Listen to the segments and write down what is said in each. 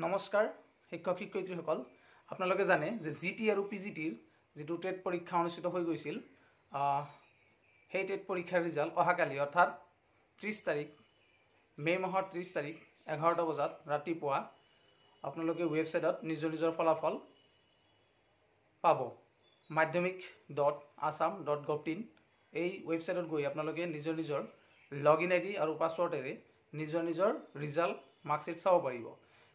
নমস্কাৰ শিক্ষক শিক্ষয়িত্ৰীসকল আপোনালোকে জানে যে জিটি আৰু পিজিটিৰ যিটো টেট পৰীক্ষা অনুষ্ঠিত হৈ গৈছিল সেই টেট পৰীক্ষাৰ ৰিজাল্ট অহাকালি অৰ্থাৎ 30 তাৰিখ মে মাহৰ 30 তাৰিখ 11টা বজাত ৰাতিপুৱা আপোনালোকে ৱেবছাইটত নিজৰ ফলাফল পাব madhyamik.assam.gov.in এই ৱেবছাইটত গৈ আপোনালোকে নিজৰ লগইন আইডি আৰু পাছৱৰ্ডেৰে নিজৰ ৰিজাল্ট মাৰ্কশ্বিট চাব পাৰিব।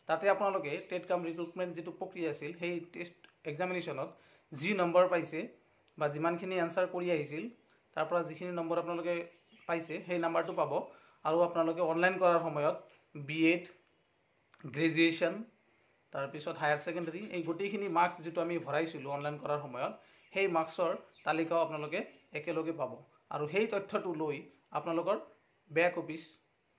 তাতে আপোনালোকে টেট কাম ৰিক্ৰুটমেণ্ট যিটো প্ৰক্ৰিয়া আছিল সেই টেষ্ট এক্সামিনেশ্যনত যি নম্বৰ পাইছে বা যিমানখিনি এনসাৰ কৰি আহিছিল তাৰ পৰা যিখিনি নম্বৰ আপোনালোকে পাইছে সেই নাম্বাৰটো পাব আৰু আপোনালোকে অনলাইন কৰাৰ সময়ত বিএড গ্ৰেজুৱেশ্যন তাৰপিছত হায়াৰ ছেকেণ্ডাৰী এই গোটেইখিনি মাৰ্কছ যিটো আমি ভৰাইছিলোঁ অনলাইন কৰাৰ সময়ত সেই মাৰ্কছৰ তালিকাও আপোনালোকে একেলগে পাব আৰু সেই তথ্যটো লৈ আপোনালোকৰ বেক অফিচ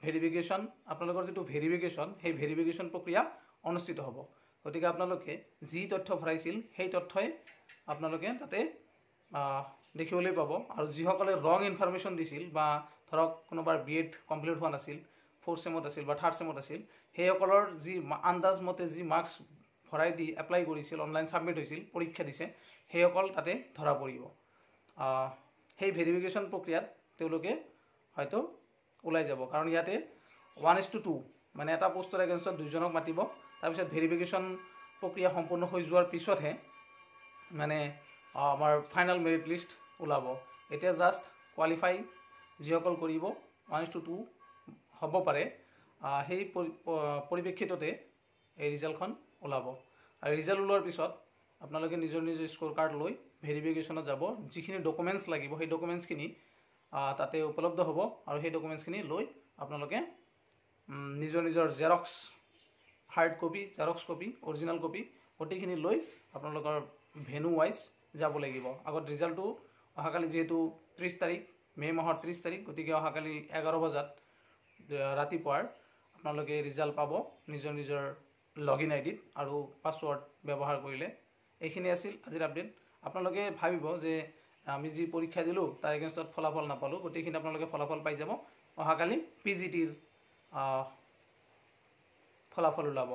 ভেৰিফিকেশ্যন আপোনালোকৰ যিটো ভেৰিফিকেশ্যন সেই ভেৰিফিকেশ্যন প্ৰক্ৰিয়া অনুষ্ঠিত হ'ব। গতিকে আপোনালোকে যি তথ্য ভৰাইছিল সেই তথ্যই আপোনালোকে তাতে দেখিবলৈ পাব আৰু যিসকলে ৰং ইনফৰমেশ্যন দিছিল বা ধৰক কোনোবাৰ বিএড কমপ্লিট হোৱা নাছিল 4th চেমত আছিল বা 3rd চেমত আছিল সেইসকলৰ যি আন্দাজ মতে যি মাৰ্কছ ভৰাই দি এপ্লাই কৰিছিল অনলাইন ছাবমিট হৈছিল পৰীক্ষা দিছে সেইসকল তাতে ধৰা পৰিব। সেই ভেৰিফিকেশ্যন প্ৰক্ৰিয়াত তেওঁলোকে হয়তো ওলাই যাব কাৰণ ইয়াতে 1:2 মানে এটা পোষ্টৰ এগেইনষ্টত দুজনক মাতিব তাৰপিছত ভেৰিফিকেশ্যন প্ৰক্ৰিয়া সম্পূৰ্ণ হৈ যোৱাৰ পিছতহে মানে আমাৰ ফাইনেল মেৰিট লিষ্ট ওলাব। এতিয়া জাষ্ট কোৱালিফাই যিসকল কৰিব 1:2 হ'ব পাৰে সেই পৰিপ্ৰেক্ষিততে এই ৰিজাল্টখন ওলাব আৰু ৰিজাল্ট ওলোৱাৰ পিছত আপোনালোকে নিজৰ স্ক'ৰ কাৰ্ড লৈ ভেৰিফিকেশ্যনত যাব। যিখিনি ডকুমেণ্টছ লাগিব সেই ডকুমেণ্টছখিনি তাতে উপলব্ধ হ'ব আৰু সেই ডকুমেণ্টছখিনি লৈ আপোনালোকে নিজৰ Xerox hard copy Xerox copy original copy গোটেইখিনি লৈ আপোনালোকৰ ভেনু ৱাইজ যাব লাগিব। আগত ৰিজাল্টটো অহাকালি যিহেতু 30 তাৰিখ মে মাহৰ 30 তাৰিখ গতিকে অহাকালি 11 বজাত ৰাতিপুৱাৰ আপোনালোকে ৰিজাল্ট পাব নিজৰ লগইন আইডিত আৰু পাছৱৰ্ড ব্যৱহাৰ কৰিলে। এইখিনি আছিল আজিৰ আপডেট। আপোনালোকে ভাবিব যে আমি যি পৰীক্ষা দিলোঁ তাৰ এগেইনষ্টত ফলাফল নাপালোঁ গোটেইখিনি আপোনালোকে ফলাফল পাই যাব। অহাকালি পিজিটিৰ ফলাফল ওলাব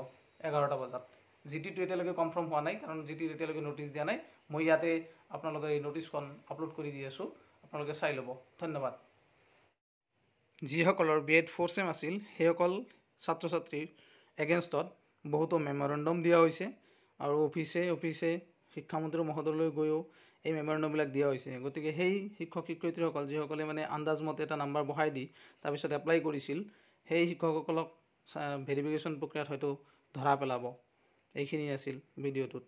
11টা বজাত। জিটিটো এতিয়ালৈকে কনফাৰ্ম হোৱা নাই কাৰণ জিটিৰ এতিয়ালৈকে নটিচ দিয়া নাই। মই ইয়াতে আপোনালোকৰ এই নটিচখন আপলোড কৰি দি আছোঁ আপোনালোকে চাই ল'ব। ধন্যবাদ। যিসকলৰ বিএড 4th চেম আছিল সেইসকল ছাত্ৰ ছাত্ৰীৰ এগেইনষ্টত বহুতো মেমৰেণ্ডম দিয়া হৈছে আৰু অফিচে শিক্ষামন্ত্ৰী মহোদয়লৈ গৈও এই মেমৰেণ্ডমবিলাক দিয়া হৈছে। গতিকে সেই শিক্ষক শিক্ষয়িত্ৰীসকল যিসকলে মানে আন্দাজমতে এটা নাম্বাৰ বহাই দি তাৰপিছত এপ্লাই কৰিছিল সেই শিক্ষকসকলক ভেৰিফিকেশ্যন প্ৰক্ৰিয়াত হয়তো ধৰা পেলাব। এইখিনি আছিল ভিডিঅ'টোত।